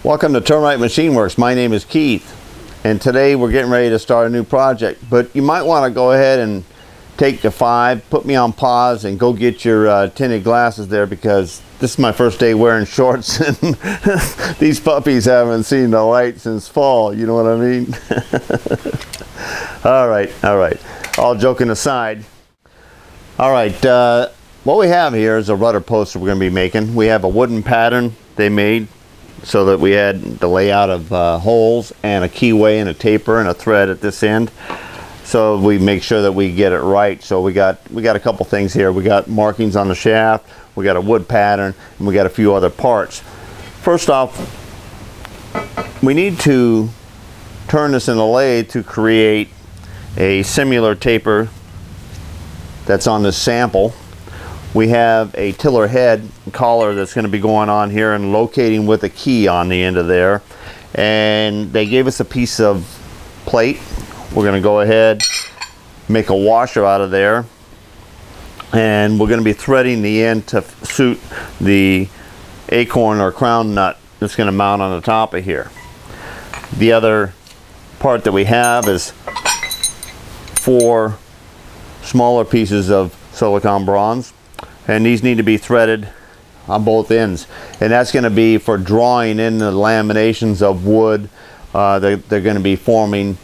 Welcome to Termite Machine Works. My name is Keith, and today we're getting ready to start a new project. But you might want to go ahead and take the 5, put me on pause, and go get your tinted glasses there, because this is my first day wearing shorts, and these puppies haven't seen the light since fall. You know what I mean? All right. All joking aside. All right. What we have here is a rudder post that we're going to be making. We have a wooden pattern they made, so that we had the layout of holes and a keyway and a taper and a thread at this end, so we make sure that we get it right. So we got a couple things here. We got markings on the shaft, we got a wood pattern, and we got a few other parts. First off, we need to turn this in a lathe to create a similar taper that's on this sample. We have a tiller head collar that's going to be going on here and locating with a key on the end of there. And they gave us a piece of plate. We're going to go ahead, make a washer out of there, and we're going to be threading the end to suit the acorn or crown nut that's going to mount on the top of here. The other part that we have is 4 smaller pieces of silicone bronze, and these need to be threaded on both ends, and that's going to be for drawing in the laminations of wood they're going to be forming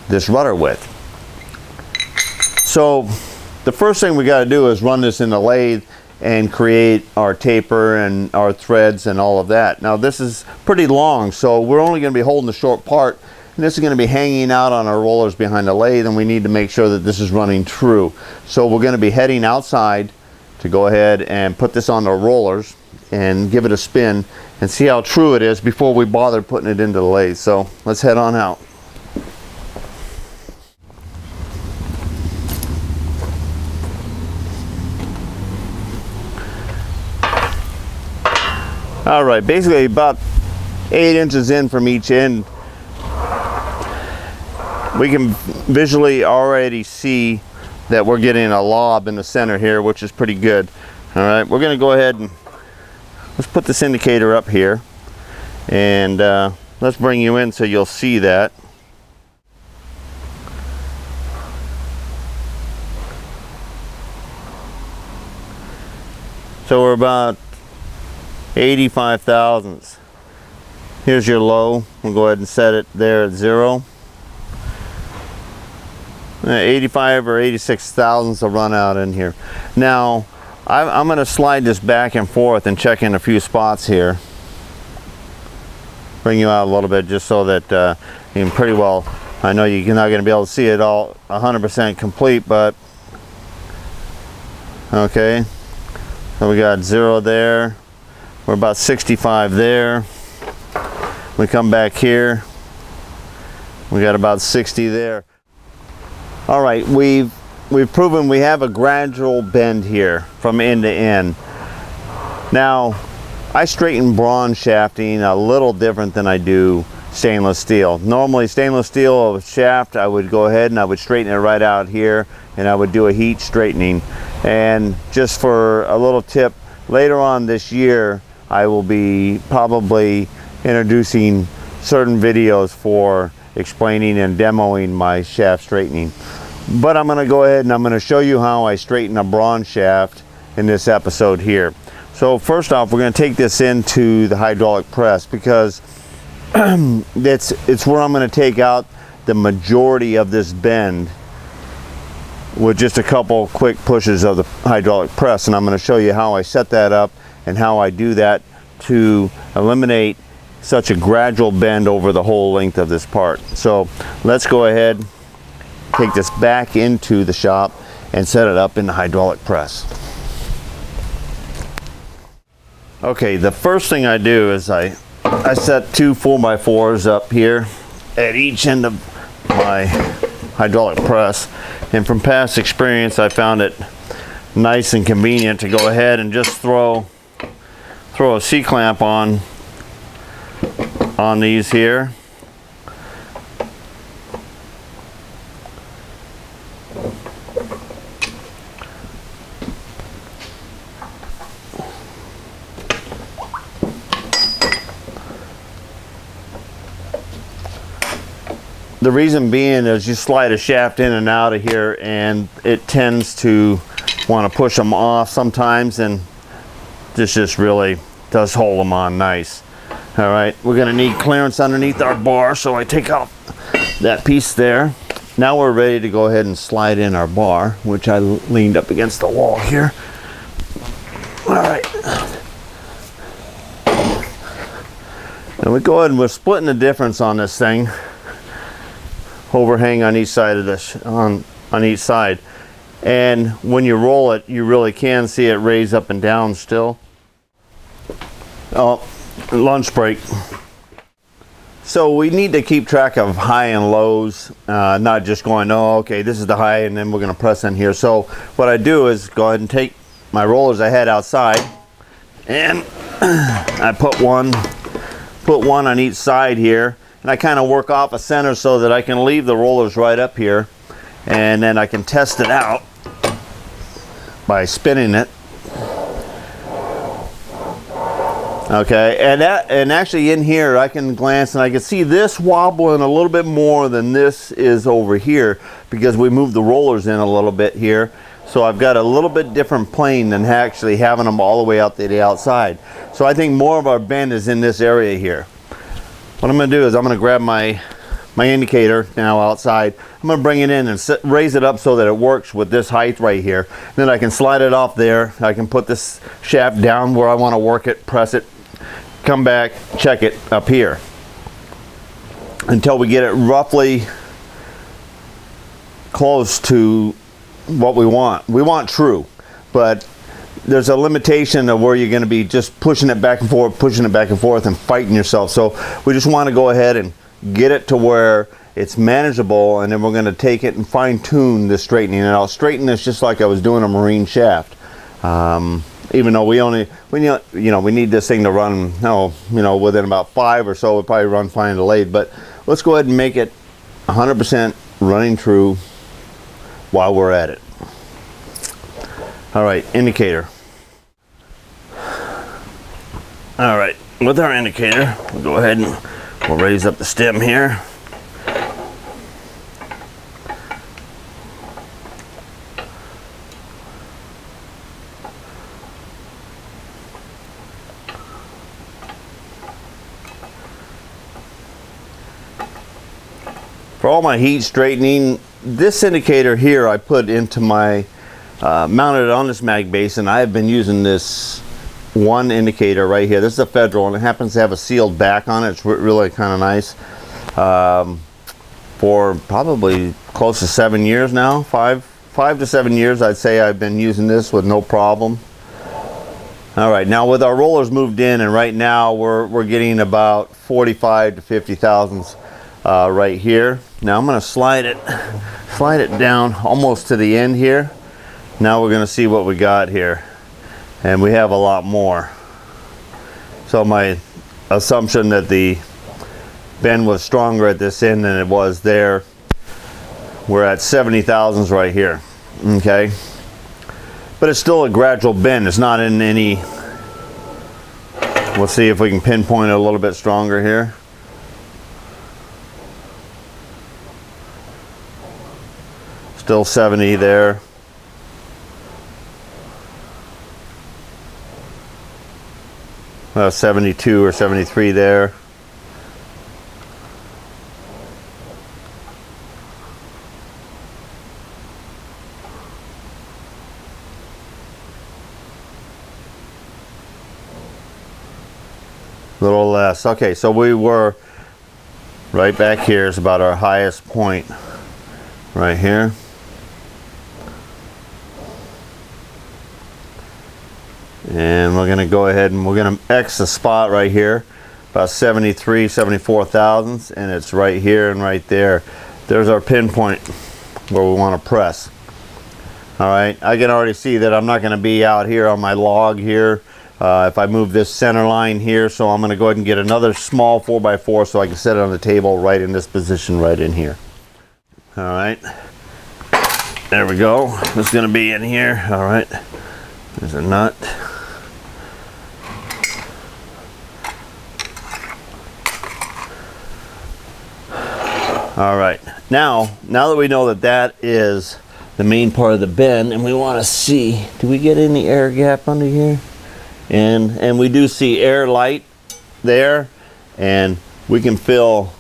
this rudder with. So the first thing we got to do is run this in the lathe and create our taper and our threads and all of that. Now this is pretty long, so we're only going to be holding the short part, and this is going to be hanging out on our rollers behind the lathe, and we need to make sure that this is running true. So we're going to be heading outside to go ahead and put this on the rollers and give it a spin and see how true it is before we bother putting it into the lathe. So let's head on out. All right, basically about 8 inches in from each end, we can visually already see that we're getting a lob in the center here, which is pretty good. All right, we're going to go ahead and let's put this indicator up here, and let's bring you in so you'll see that. So we're about 85 thousandths. Here's your low. We'll go ahead and set it there at 0. 85 or 86 thousandths will run out in here. Now I'm going to slide this back and forth and check in a few spots here. Bring you out a little bit just so that you can pretty well, I know you're not going to be able to see it all 100% complete, but okay. So we got 0 there. We're about 65 there. We come back here. We got about 60 there. All right, we've proven we have a gradual bend here from end to end. Now, I straighten bronze shafting a little different than I do stainless steel. Normally, stainless steel shaft, I would go ahead and I would straighten it right out here, and I would do a heat straightening. And just for a little tip, later on this year, I will be probably introducing certain videos for explaining and demoing my shaft straightening. But I'm going to go ahead and I'm going to show you how I straighten a bronze shaft in this episode here. So first off, we're going to take this into the hydraulic press, because it's where I'm going to take out the majority of this bend with just a couple quick pushes of the hydraulic press, and I'm going to show you how I set that up and how I do that to eliminate such a gradual bend over the whole length of this part. So let's go ahead, take this back into the shop and set it up in the hydraulic press. Okay, the first thing I do is I set 2 4x4s up here at each end of my hydraulic press, and from past experience I found it nice and convenient to go ahead and just throw a C-clamp on these here. The reason being is you slide a shaft in and out of here and it tends to want to push them off sometimes, and this just really does hold them on nice. All right, we're going to need clearance underneath our bar, so I take out that piece there. Now we're ready to go ahead and slide in our bar, which I leaned up against the wall here. All right. And we go ahead and we're splitting the difference on this thing. Overhang on each side of this, on each side. And when you roll it, you really can see it raise up and down still. Oh, lunch break. So we need to keep track of high and lows, not just going, oh, okay, this is the high, and then we're going to press in here. So what I do is go ahead and take my rollers I had outside, and I put one on each side here, and I kind of work off a center so that I can leave the rollers right up here, and then I can test it out by spinning it. Okay, and actually in here I can glance and I can see this wobbling a little bit more than this is over here, because we moved the rollers in a little bit here. So I've got a little bit different plane than actually having them all the way out to the outside. So I think more of our bend is in this area here. What I'm going to do is I'm going to grab my indicator now outside. I'm going to bring it in and raise it up so that it works with this height right here. Then I can slide it off there. I can put this shaft down where I want to work it, press it, come back, check it up here until we get it roughly close to what we want. We want true, but there's a limitation of where you're going to be just pushing it back and forth and fighting yourself. So we just want to go ahead and get it to where it's manageable, and then we're going to take it and fine tune the straightening. And I'll straighten this just like I was doing a marine shaft. Even though we need this thing to run, within about 5 or so, we'll probably run fine delayed. But let's go ahead and make it 100% running true while we're at it. All right, indicator. All right, with our indicator, we'll go ahead and we'll raise up the stem here. For all my heat straightening, this indicator here I put into my mounted on this mag base, and I've been using this one indicator right here. This is a Federal, and it happens to have a sealed back on it. It's really kind of nice. For probably close to 7 years now, five to 7 years, I'd say I've been using this with no problem. All right, now with our rollers moved in, and right now we're getting about 45 to 50 thousandths right here. Now I'm going to slide it down almost to the end here. Now we're going to see what we got here, and we have a lot more. So my assumption that the bend was stronger at this end than it was there, we're at 70 thousandths right here. Okay, but it's still a gradual bend. It's not in any. We'll see if we can pinpoint it a little bit stronger here. Still 70 there. Well, 72 or 73 there. A little less. Okay, so we were right back here is about our highest point right here. And we're going to go ahead and we're going to X the spot right here, about 73, 74 thousandths, and it's right here and right there. There's our pinpoint where we want to press. All right, I can already see that I'm not going to be out here on my log here if I move this center line here, so I'm going to go ahead and get another small 4x4 so I can set it on the table right in this position right in here. All right, there we go. This is going to be in here. All right, there's a nut. All right, Now that we know that that is the main part of the bend, and we want to see, do we get any air gap under here? And we do see air light there, and we can fill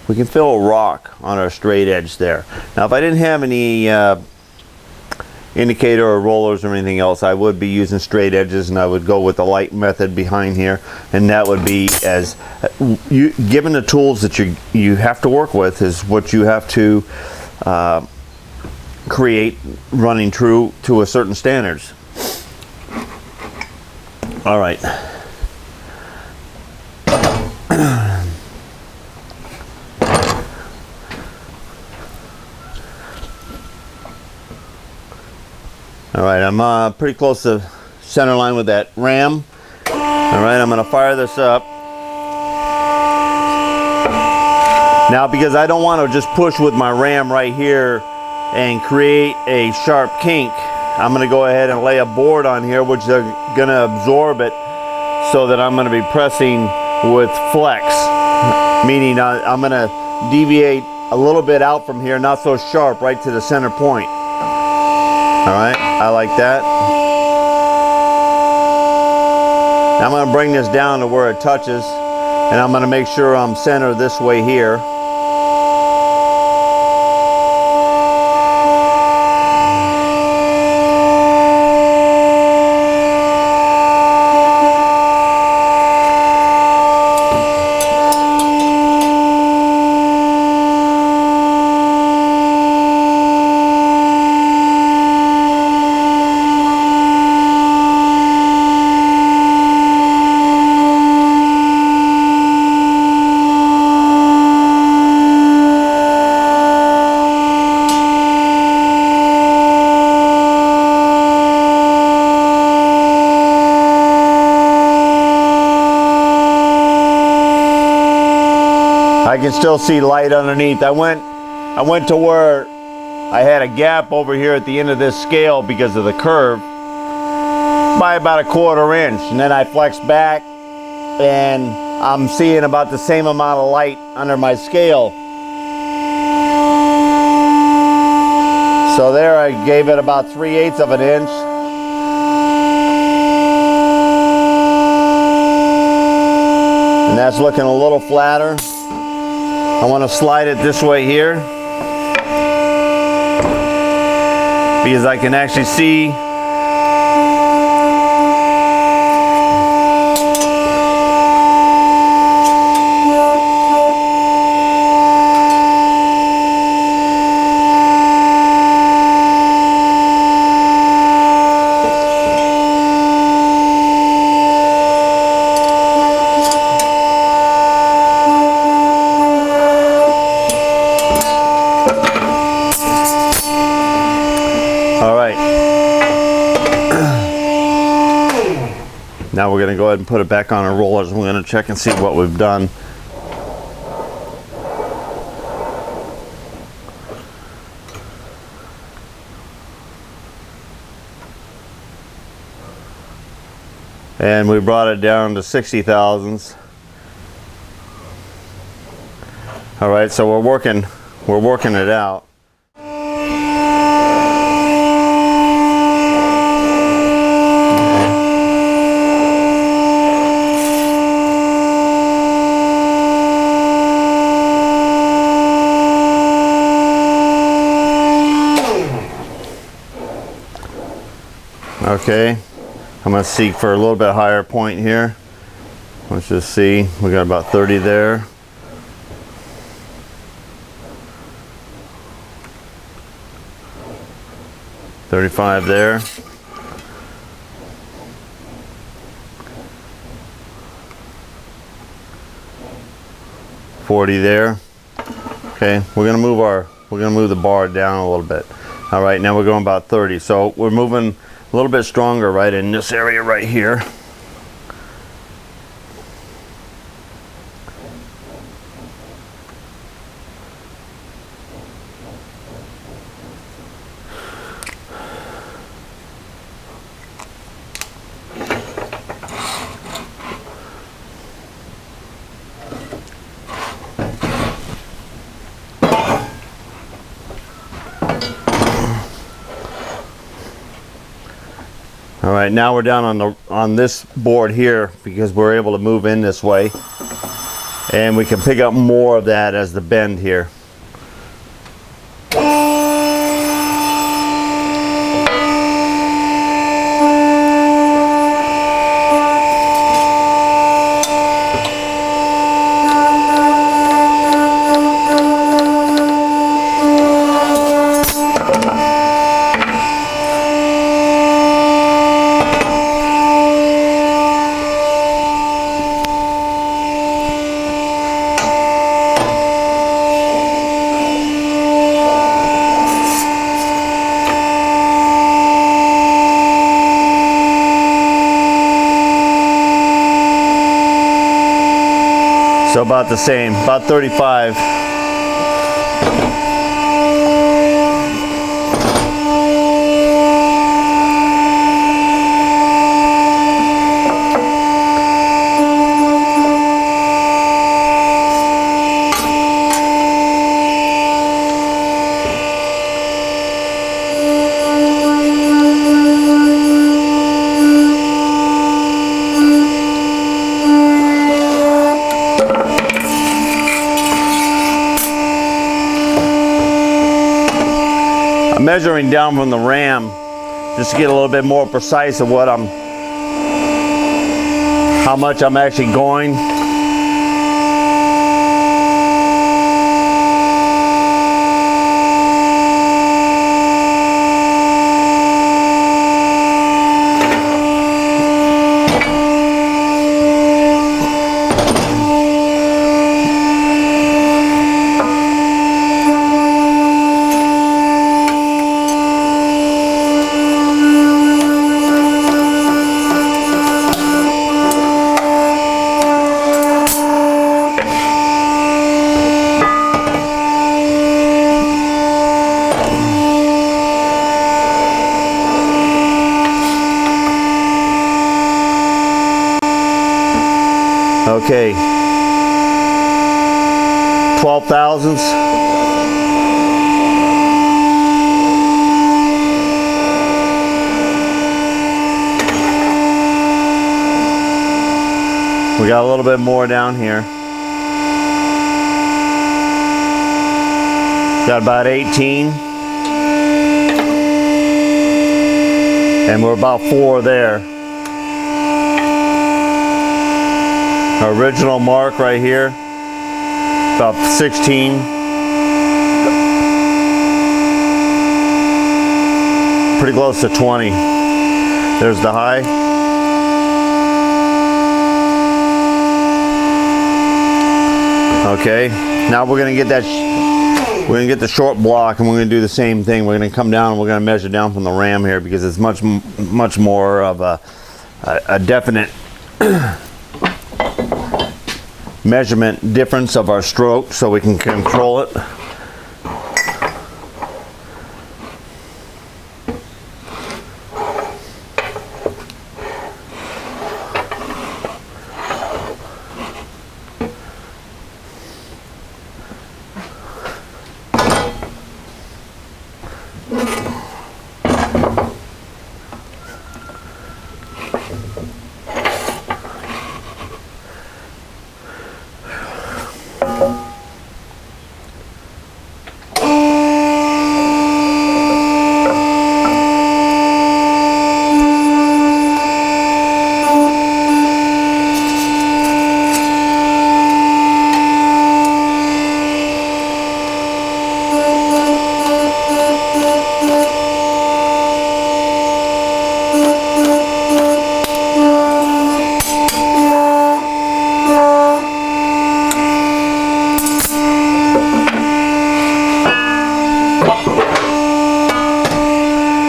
a rock on our straight edge there. Now if I didn't have any indicator or rollers or anything else, I would be using straight edges, and I would go with the light method behind here, and that would be as given the tools that you have to work with is what you have to create, running true to a certain standards. All right. All right, I'm pretty close to center line with that ram. All right, I'm gonna fire this up. Now, because I don't want to just push with my ram right here and create a sharp kink, I'm gonna go ahead and lay a board on here, which is gonna absorb it, so that I'm gonna be pressing with flex, meaning I'm gonna deviate a little bit out from here, not so sharp, right to the center point. All right, I like that. Now I'm going to bring this down to where it touches, and I'm going to make sure I'm centered this way here. I can still see light underneath. I went to where I had a gap over here at the end of this scale because of the curve by about 1/4 inch, and then I flexed back and I'm seeing about the same amount of light under my scale. So there I gave it about 3/8 of an inch. And that's looking a little flatter. I want to slide it this way here because I can actually see Now we're going to go ahead and put it back on our rollers. We're going to check and see what we've done. And we brought it down to 60 thousandths. All right, so we're working it out. Okay, I'm going to seek for a little bit higher point here. Let's just see, we got about 30 there. $35 there. $40 there. Okay, we're gonna move the bar down a little bit. All right, now we're going about 30. So we're moving a little bit stronger right in this area right here. All right, now we're down on this board here because we're able to move in this way, and we can pick up more of that as the bend here. So about the same, about 35. I'm measuring down from the ram just to get a little bit more precise of what how much I'm actually going. Okay, 12 thousandths. We got a little bit more down here. Got about 18. And we're about 4 there. Our original mark right here, about 16. Pretty close to 20. There's the high. Okay, now we're gonna get that. We're gonna get the short block, and we're gonna do the same thing. We're gonna come down and we're gonna measure down from the ram here because it's much more of a definite measurement difference of our stroke, so we can control it.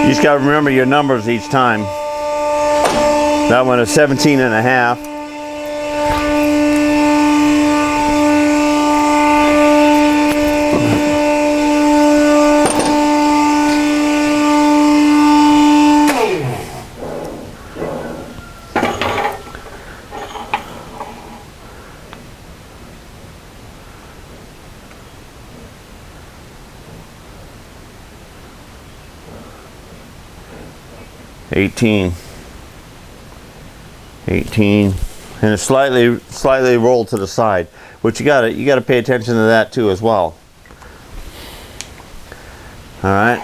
You just got to remember your numbers each time. That one is 17 and a half. $18. 18, and it's slightly rolled to the side, which you gotta pay attention to that too as well. All right.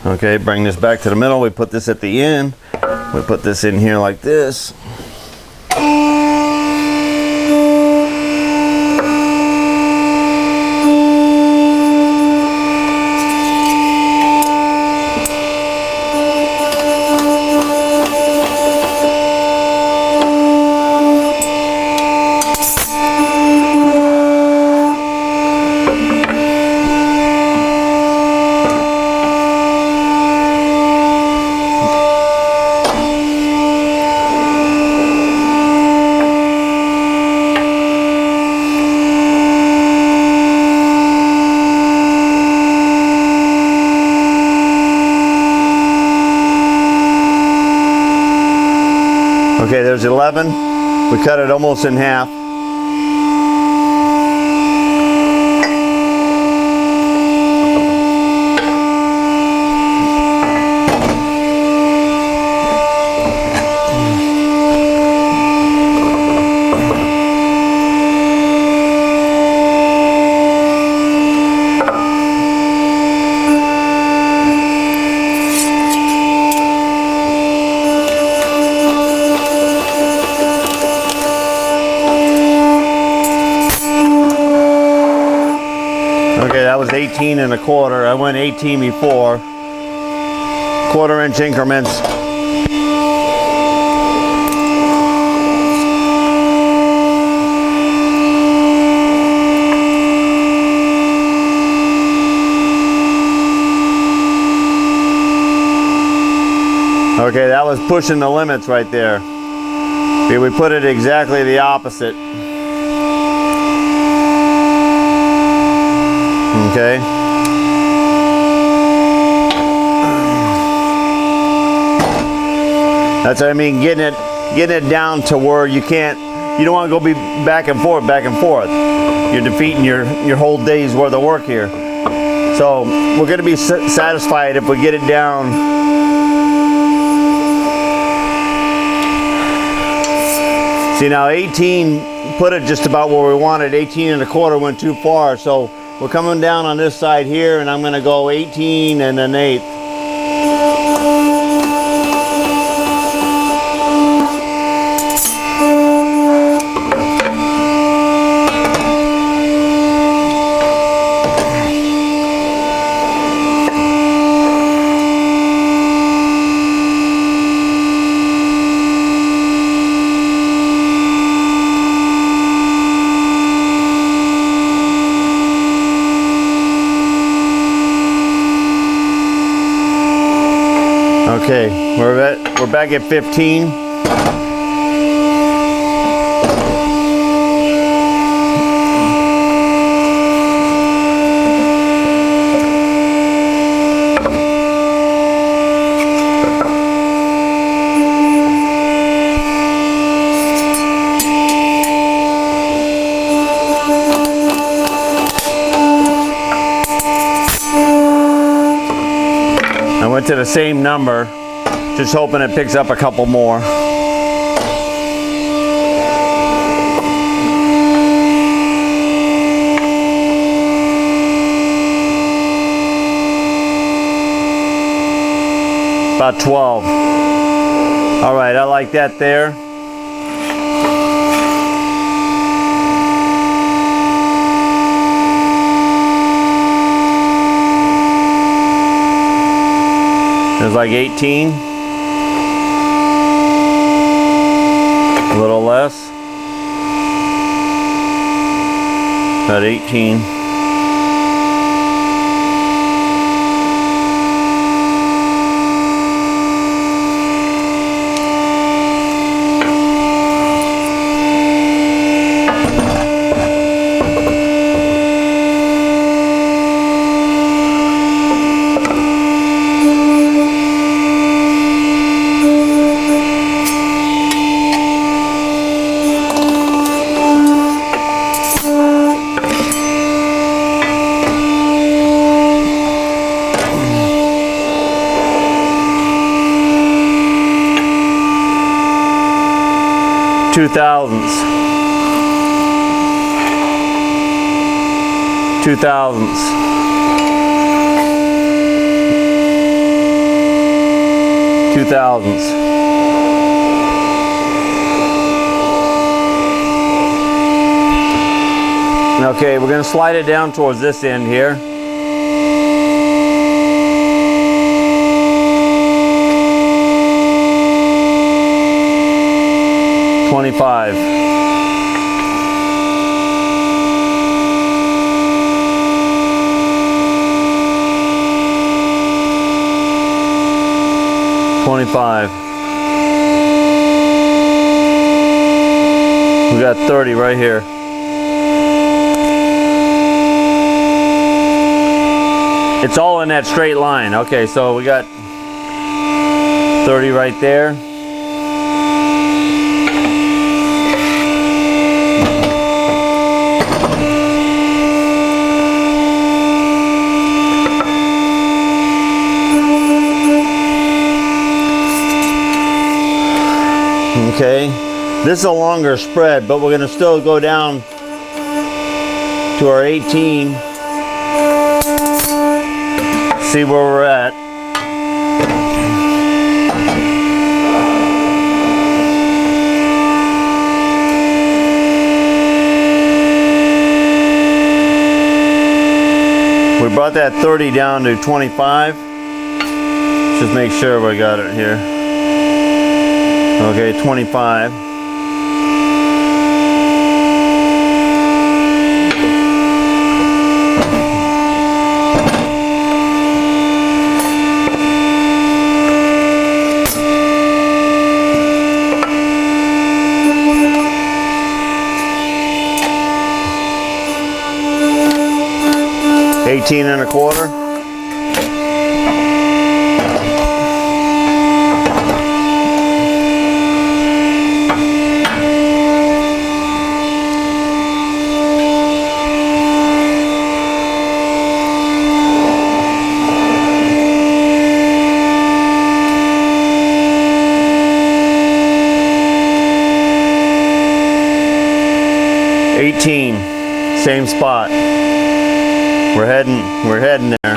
Okay, bring this back to the middle. We put this at the end. We put this in here like this. Okay, there's 11. We cut it almost in half. Okay, that was 18 1/4. I went 18 before. 1/4 inch increments. Okay, that was pushing the limits right there. Okay, we put it exactly the opposite. Okay. That's what I mean, getting it down to where you don't want to go be back and forth. You're defeating your whole day's worth of work here. So we're going to be satisfied if we get it down. See, now 18 put it just about where we wanted. 18 1/4 went too far, so we're coming down on this side here, and I'm going to go 18 1/8. Okay, we're back at 15. I went to the same number, just hoping it picks up a couple more. About 12. All right, I like that there. There's like 18. A little less. About 18. 2000s. 2000s. 2000s. Okay, we're going to slide it down towards this end here. $25. $25. We got 30 right here. It's all in that straight line. Okay, so we got 30 right there. Okay, this is a longer spread, but we're going to still go down to our 18. See where we're at. We brought that 30 down to 25. Just make sure we got it here. Okay, 25. $18.25. Same spot. We're heading there.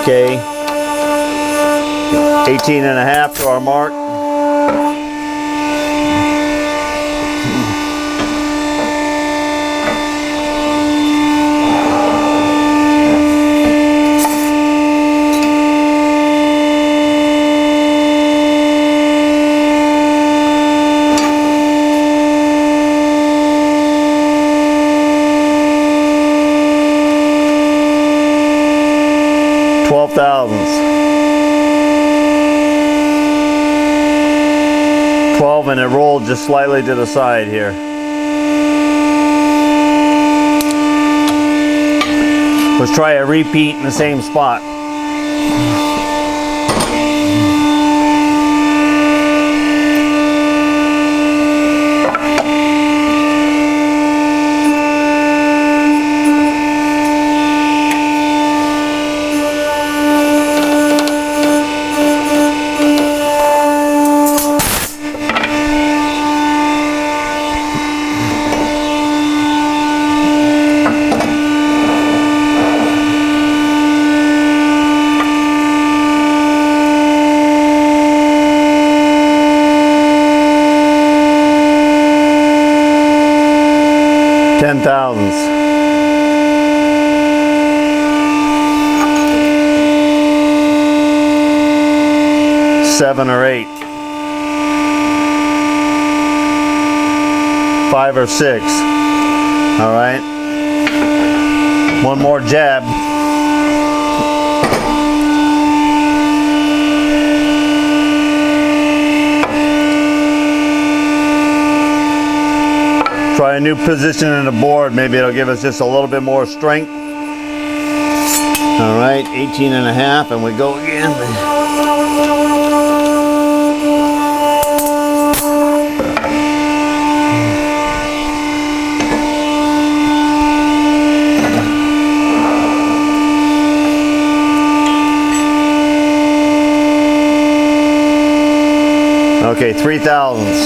Okay. 18.5 to our mark. $12,000s. 12, and it rolled just slightly to the side here. Let's try a repeat in the same spot. $10,000s. $7 or $8. $5 or $6. All right. One more jab. Try a new position in the board. Maybe it'll give us just a little bit more strength. All right, 18.5, and we go again. Okay, 3/1000s.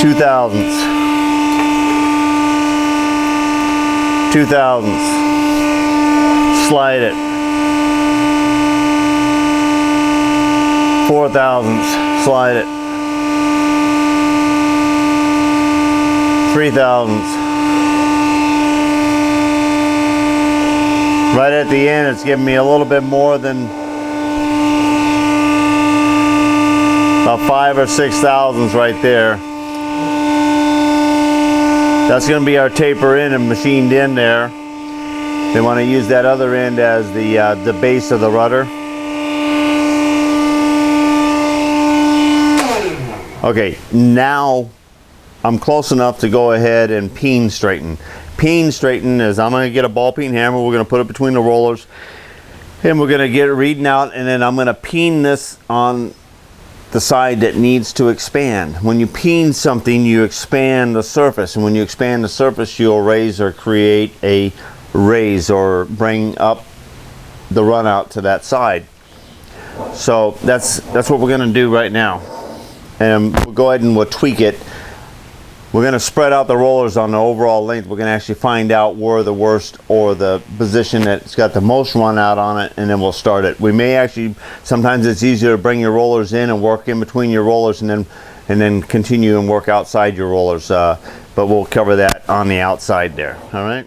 2/1000s. 2/1000s. Slide it. 4/1000s. Slide it. 3/1000s. Right at the end, it's giving me a little bit more than about 5 or 6/1000s right there. That's going to be our taper in and machined in there. They want to use that other end as the base of the rudder. Okay, now I'm close enough to go ahead and peen straighten. Peen straighten is I'm going to get a ball peen hammer, we're going to put it between the rollers, and we're going to get it reading out, and then I'm going to peen this on the side that needs to expand. When you peen something, you expand the surface, and when you expand the surface, you'll raise or create a raise or bring up the run out to that side. So that's what we're going to do right now. And we'll go ahead and we'll tweak it. We're going to spread out the rollers on the overall length. We're going to actually find out where the worst or the position that's got the most run out on it, and then we'll start it. We may actually, sometimes it's easier to bring your rollers in and work in between your rollers and then continue and work outside your rollers. But we'll cover that on the outside there. All right.